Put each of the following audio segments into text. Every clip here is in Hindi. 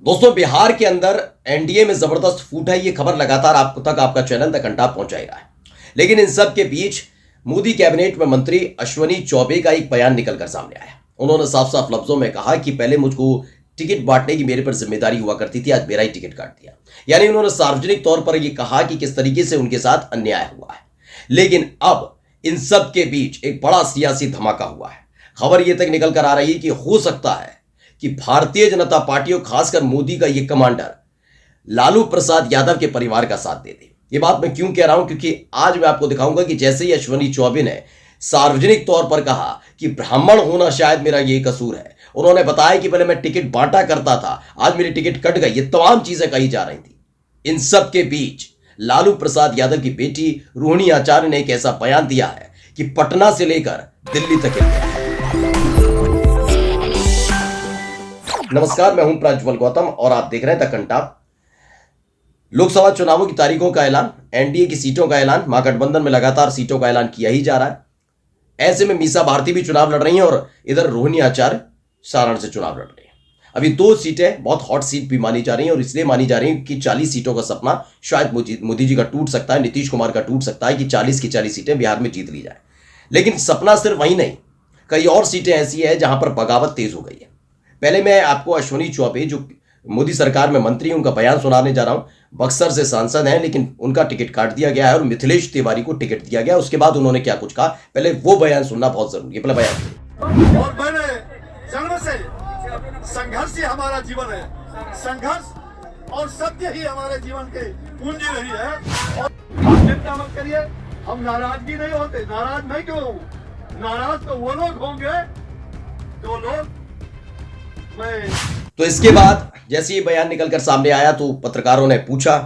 दोस्तों, बिहार के अंदर एनडीए में जबरदस्त फूट है। ये खबर लगातार आप तक आपका चैनल द कंटाप पहुंचाई रहा है। लेकिन इन सब के बीच मोदी कैबिनेट में मंत्री अश्वनी चौबे का एक बयान निकलकर सामने आया। उन्होंने साफ साफ लफ्जों में कहा कि पहले मुझको टिकट बांटने की मेरे पर जिम्मेदारी हुआ करती थी, आज मेरा ही टिकट काट दिया। यानी उन्होंने सार्वजनिक तौर पर यह कहा कि किस तरीके से उनके साथ अन्याय हुआ है। लेकिन अब इन सब के बीच एक बड़ा सियासी धमाका हुआ है। खबर यह तक निकल कर आ रही है कि हो सकता है कि भारतीय जनता पार्टी और खासकर मोदी का यह कमांडर लालू प्रसाद यादव के परिवार का साथ दे दे। ये बात मैं क्यों कह रहा हूं, क्योंकि आज मैं आपको दिखाऊंगा कि जैसे ही अश्वनी चौबे ने सार्वजनिक तौर पर कहा कि ब्राह्मण होना शायद मेरा ये कसूर है, उन्होंने बताया कि पहले मैं टिकट बांटा करता था, आज मेरी टिकट कट गई, ये तमाम चीजें कही जा रही थी। इन सब के बीच लालू प्रसाद यादव की बेटी रोहिणी आचार्य ने एक ऐसा बयान दिया है कि पटना से लेकर दिल्ली तक हिल गया है। नमस्कार, मैं हूं प्रज्वल गौतम और आप देख रहे हैं द कंटाप। लोकसभा चुनावों की तारीखों का ऐलान, एनडीए की सीटों का ऐलान, महागठबंधन में लगातार सीटों का ऐलान किया ही जा रहा है। ऐसे में मीसा भारती भी चुनाव लड़ रही हैं और इधर रोहिणी आचार्य सारण से चुनाव लड़ रही हैं। अभी दो सीटें बहुत हॉट सीट भी मानी जा रही हैं और इसलिए मानी जा रही है कि 40 सीटों का सपना शायद मोदी जी का टूट सकता है, नीतीश कुमार का टूट सकता है कि 40 की 40 सीटें बिहार में जीत ली जाए। लेकिन सपना सिर्फ वही नहीं, कई और सीटें ऐसी है जहां पर बगावत तेज हो गई है। पहले मैं आपको अश्वनी चौबे जो मोदी सरकार में मंत्री हैं उनका बयान सुनाने जा रहा हूं। बक्सर से सांसद हैं लेकिन उनका टिकट काट दिया गया है और मिथिलेश तिवारी को टिकट दिया गया। उसके बाद उन्होंने क्या कुछ कहा, पहले वो बयान सुनना बहुत जरूरी है। पहले बयान। और मैंने जन्म से संघर्ष ही हमारा जीवन है, संघर्ष और सत्य ही हमारे जीवन की पूंजी रही है। और आप चिंता मत करिए, हम नाराजगी नहीं होते। नाराज मैं क्यों हूं? नाराज तो वो लोग होंगे जो लोग तो इसके बाद जैसे ये बयान निकलकर सामने आया तो पत्रकारों ने पूछा,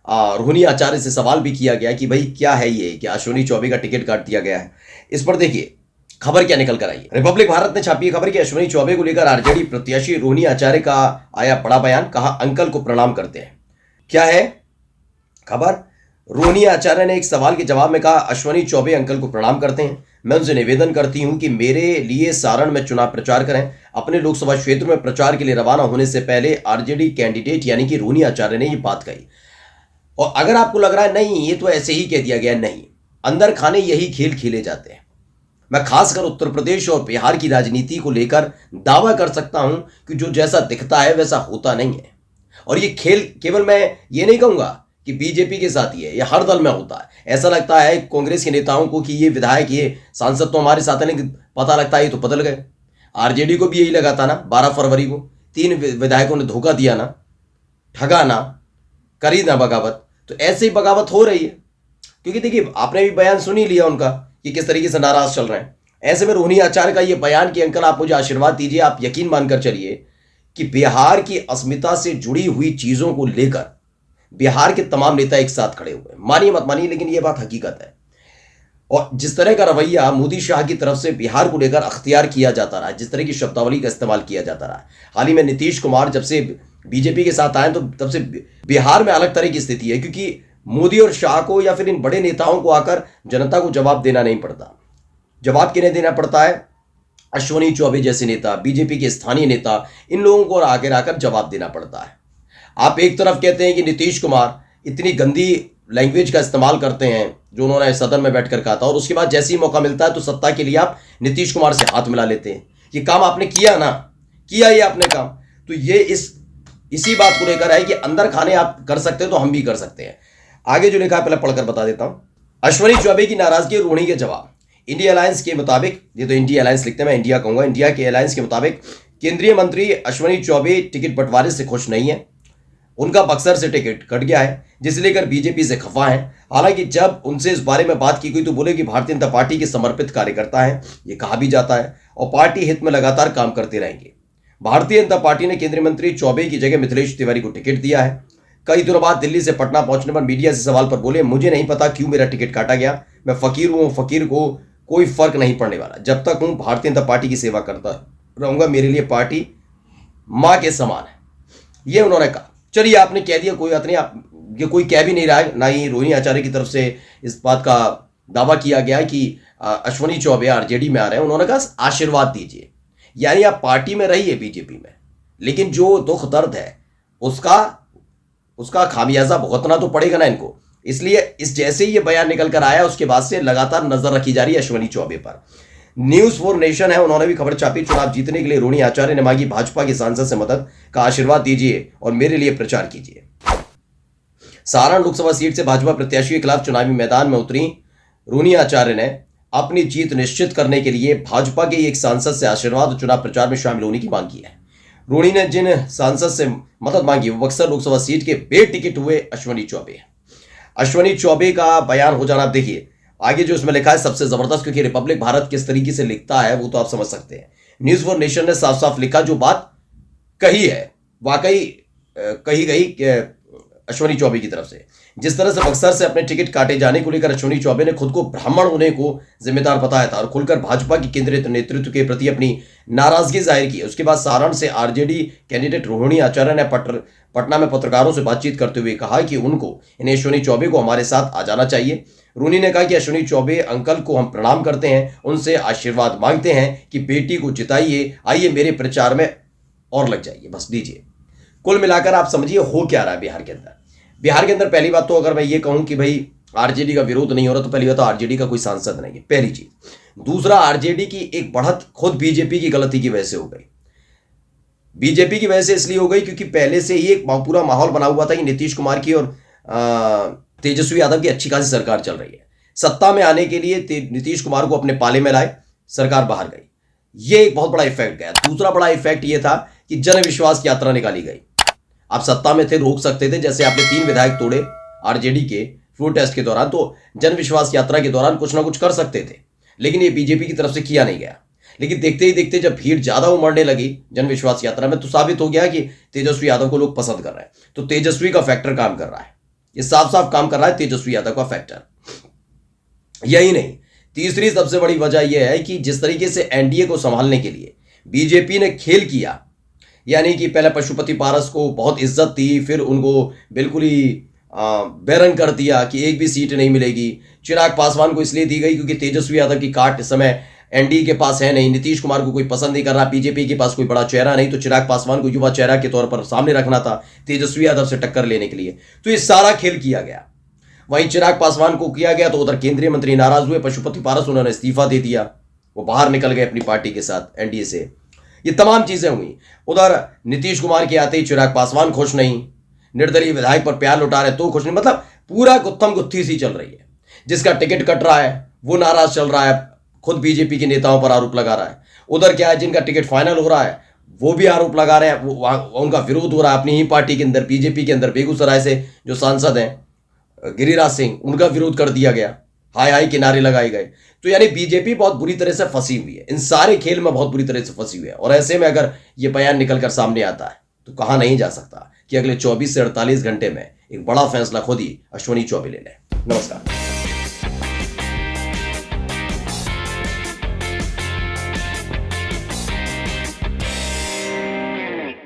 रोहिणी आचार्य से सवाल भी किया गया कि भाई क्या है ये, क्या अश्वनी चौबे का टिकट काट दिया गया है। इस पर देखिए खबर क्या निकल कर आई है। रिपब्लिक भारत ने छापी खबर कि अश्वनी चौबे को लेकर आरजेडी प्रत्याशी रोहिणी आचार्य का आया बड़ा बयान, कहा अंकल को प्रणाम करते हैं। क्या है खबर? रोहिणी आचार्य ने एक सवाल के जवाब में कहा अश्वनी चौबे अंकल को प्रणाम करते हैं। मैं उनसे निवेदन करती हूं कि मेरे लिए सारण में चुनाव प्रचार करें। अपने लोकसभा क्षेत्र में प्रचार के लिए रवाना होने से पहले आरजेडी कैंडिडेट यानी कि रोहिणी आचार्य ने यह बात कही। और अगर आपको लग रहा है नहीं ये तो ऐसे ही कह दिया गया, नहीं, अंदर खाने यही खेल खेले जाते हैं। मैं खासकर उत्तर प्रदेश और बिहार की राजनीति को लेकर दावा कर सकता हूं कि जो जैसा दिखता है वैसा होता नहीं है। और ये खेल केवल मैं ये नहीं कहूंगा कि बीजेपी के साथ ही है, ये हर दल में होता है। ऐसा लगता है कांग्रेस के नेताओं को कि ये विधायक, ये सांसद तो हमारे साथ है, लेकिन पता लगता है ये तो बदल गए। आरजेडी को भी यही लगा था ना, 12 फरवरी को 3 विधायकों ने धोखा दिया ना, ठगा ना, करी ना बगावत। तो ऐसे ही बगावत हो रही है, क्योंकि देखिए आपने भी बयान सुन ही लिया उनका कि किस तरीके से नाराज चल रहे हैं। ऐसे में रोहिणी आचार्य का ये बयान कि अंकल आप मुझे आशीर्वाद दीजिए, आप यकीन मानकर चलिए कि बिहार की अस्मिता से जुड़ी हुई चीजों को लेकर बिहार के तमाम नेता एक साथ खड़े हुए। मानिए मत मानिए, लेकिन यह बात हकीकत है। और जिस तरह का रवैया मोदी शाह की तरफ से बिहार को लेकर अख्तियार किया जाता रहा, जिस तरह की शब्दावली का इस्तेमाल किया जाता रहा, हाल ही में नीतीश कुमार जब से बीजेपी के साथ आए तो तब से बिहार में अलग तरह की स्थिति है, क्योंकि मोदी और शाह को या फिर इन बड़े नेताओं को आकर जनता को जवाब देना नहीं पड़ता। जवाब किन्हें देना पड़ता है? अश्वनी चौबे जैसे नेता, बीजेपी के स्थानीय नेता, इन लोगों को आगे आकर जवाब देना पड़ता है। आप एक तरफ कहते हैं कि नीतीश कुमार इतनी गंदी लैंग्वेज का इस्तेमाल करते हैं जो उन्होंने सदन में बैठकर कहा था, और उसके बाद जैसे ही मौका मिलता है तो सत्ता के लिए आप नीतीश कुमार से हाथ मिला लेते हैं। ये काम आपने किया ना, किया ये आपने काम। तो ये इसी बात को लेकर है कि अंदर खाने आप कर सकते हैं तो हम भी कर सकते हैं। आगे जो लिखा है पहले पढ़कर बता देता हूं। अश्वनी चौबे की नाराजगी रोहिणी के जवाब। इंडिया अलायंस के मुताबिक, ये तो इंडिया अलायंस लिखते हैं, मैं इंडिया कहूंगा, इंडिया के अलायंस के मुताबिक केंद्रीय मंत्री अश्वनी चौबे टिकट बंटवारे से खुश नहीं है। उनका बक्सर से टिकट कट गया है, जिसे लेकर बीजेपी से खफा है। हालांकि जब उनसे इस बारे में बात की गई तो बोले कि भारतीय जनता पार्टी के समर्पित कार्यकर्ता हैं, ये कहा भी जाता है, और पार्टी हित में लगातार काम करते रहेंगे। भारतीय जनता पार्टी ने केंद्रीय मंत्री चौबे की जगह मिथिलेश तिवारी को टिकट दिया है। कई दिनों बाद दिल्ली से पटना पहुंचने पर मीडिया से सवाल पर बोले मुझे नहीं पता क्यों मेरा टिकट काटा गया, मैं फकीर हूं, फकीर को कोई फर्क नहीं पड़ने वाला। जब तक हूं भारतीय जनता पार्टी की सेवा करता रहूंगा, मेरे लिए पार्टी मां के समान है, ये उन्होंने कहा। चलिए आपने कह दिया, कोई बात नहीं, आप ये कोई कह भी नहीं रहा है, ना ही रोहिणी आचार्य की तरफ से इस बात का दावा किया गया कि अश्वनी चौबे आरजेडी में आ रहे हैं। उन्होंने कहा आशीर्वाद दीजिए, यानी आप पार्टी में रहिए बीजेपी में, लेकिन जो दुख दर्द है उसका उसका खामियाजा भुगतना तो पड़ेगा ना इनको। इसलिए इस जैसे ही ये बयान निकल कर आया उसके बाद से लगातार नजर रखी जा रही है अश्विनी चौबे पर। न्यूज फॉर नेशन है, उन्होंने भी खबर छापी, चुनाव जीतने के लिए रोहिणी आचार्य ने मांगी भाजपा के सांसद से मदद, का आशीर्वाद दीजिए और मेरे लिए प्रचार कीजिए। सारण लोकसभा सीट से भाजपा प्रत्याशी के खिलाफ चुनावी मैदान में उतरी रोहिणी आचार्य ने अपनी जीत निश्चित करने के लिए भाजपा के एक सांसद से आशीर्वाद और चुनाव प्रचार में शामिल होने की मांग की है। रोहिणी ने जिन सांसद से मदद मांगी वो बक्सर लोकसभा सीट के बेटिकट हुए अश्विनी चौबे। अश्विनी चौबे का बयान हो जाना, आप देखिए आगे जो इसमें लिखा है सबसे जबरदस्त, क्योंकि रिपब्लिक भारत किस तरीके से लिखता है वो तो आप समझ सकते हैं। न्यूज फॉर नेशन ने साफ साफ लिखा, जो बात कही है वाकई कही गई अश्विनी चौबे की तरफ से। जिस तरह से बक्सर से अपने टिकट काटे जाने को लेकर अश्विनी चौबे ने खुद को ब्राह्मण होने को जिम्मेदार बताया था और खुलकर भाजपा की केंद्रीय नेतृत्व के प्रति अपनी नाराजगी जाहिर की। उसके बाद सारण से आरजेडी कैंडिडेट रोहिणी आचार्य ने पटना में पत्रकारों से बातचीत करते हुए कहा कि उनको इन्हें अश्विनी चौबे को हमारे साथ आ जाना चाहिए। रोहिणी ने कहा कि अश्विनी चौबे अंकल को हम प्रणाम करते हैं, उनसे आशीर्वाद मांगते हैं कि बेटी को जिताइए, आइए मेरे प्रचार में और लग जाइए, बस दीजिए। कुल मिलाकर आप समझिए हो क्या रहा है बिहार के अंदर। बिहार के अंदर पहली बात तो अगर मैं ये कहूं कि भाई आरजेडी का विरोध नहीं हो रहा, तो पहली बात तो आरजेडी का कोई सांसद नहीं है, पहली चीज। दूसरा, आरजेडी की एक बढ़त खुद बीजेपी की गलती की वजह से हो गई। बीजेपी की वजह से इसलिए हो गई क्योंकि पहले से ही एक पूरा माहौल बना हुआ था कि नीतीश कुमार की और तेजस्वी यादव की अच्छी खासी सरकार चल रही है। सत्ता में आने के लिए नीतीश कुमार को अपने पाले में लाए, सरकार बाहर गई, ये एक बहुत बड़ा इफेक्ट गया। दूसरा बड़ा इफेक्ट ये था कि जन विश्वास की यात्रा निकाली गई। आप सत्ता में थे, रोक सकते थे, जैसे आपने 3 विधायक तोड़े आरजेडी के फ्लोर टेस्ट के दौरान, तो जन विश्वास यात्रा के दौरान कुछ ना कुछ कर सकते थे, लेकिन ये बीजेपी की तरफ से किया नहीं गया। लेकिन देखते ही देखते जब भीड़ ज्यादा उमड़ने लगी जन विश्वास यात्रा में, तो साबित हो गया कि तेजस्वी यादव को लोग पसंद कर रहे हैं। तो तेजस्वी का फैक्टर काम कर रहा है, ये साफ साफ काम कर रहा है तेजस्वी यादव का फैक्टर। यही नहीं, तीसरी सबसे बड़ी वजह यह है कि जिस तरीके से एनडीए को संभालने के लिए बीजेपी ने खेल किया, यानी कि पहले पशुपति पारस को बहुत इज्जत दी, फिर उनको बिल्कुल ही बैरन कर दिया कि एक भी सीट नहीं मिलेगी। चिराग पासवान को इसलिए दी गई क्योंकि तेजस्वी यादव की काट इस समय एनडीए के पास है नहीं, नीतीश कुमार को कोई पसंद नहीं कर रहा, बीजेपी के पास कोई बड़ा चेहरा नहीं, तो चिराग पासवान को युवा चेहरा के तौर पर सामने रखना था तेजस्वी यादव से टक्कर लेने के लिए। तो ये सारा खेल किया गया। वहीं चिराग पासवान को किया गया तो उधर केंद्रीय मंत्री नाराज हुए, पशुपति पारस उन्होंने इस्तीफा दे दिया, वो बाहर निकल गए अपनी पार्टी के साथ एनडीए से। ये तमाम चीजें हुई। उधर नीतीश कुमार के आते ही चिराग पासवान खुश नहीं, निर्दलीय विधायक पर प्यार लुटा रहे तो खुश नहीं, मतलब पूरा गुत्थम गुत्थी सी चल रही है। जिसका टिकट कट रहा है वो नाराज चल रहा है, खुद बीजेपी के नेताओं पर आरोप लगा रहा है। उधर क्या है, जिनका टिकट फाइनल हो रहा है वो भी आरोप लगा रहे हैं, उनका विरोध हो रहा है अपनी ही पार्टी के अंदर, बीजेपी के अंदर। बेगूसराय से जो सांसद हैं गिरिराज सिंह, उनका विरोध कर दिया गया, हाय हाय के नारे लगाए गए। तो यानी बीजेपी बहुत बुरी तरह से फंसी हुई है, इन सारे खेल में बहुत बुरी तरह से फंसी हुई है। और ऐसे में अगर ये बयान निकलकर सामने आता है तो कहा नहीं जा सकता कि अगले 24 से 48 घंटे में एक बड़ा फैसला खुद ही अश्विनी चौबे ले लें। नमस्कार।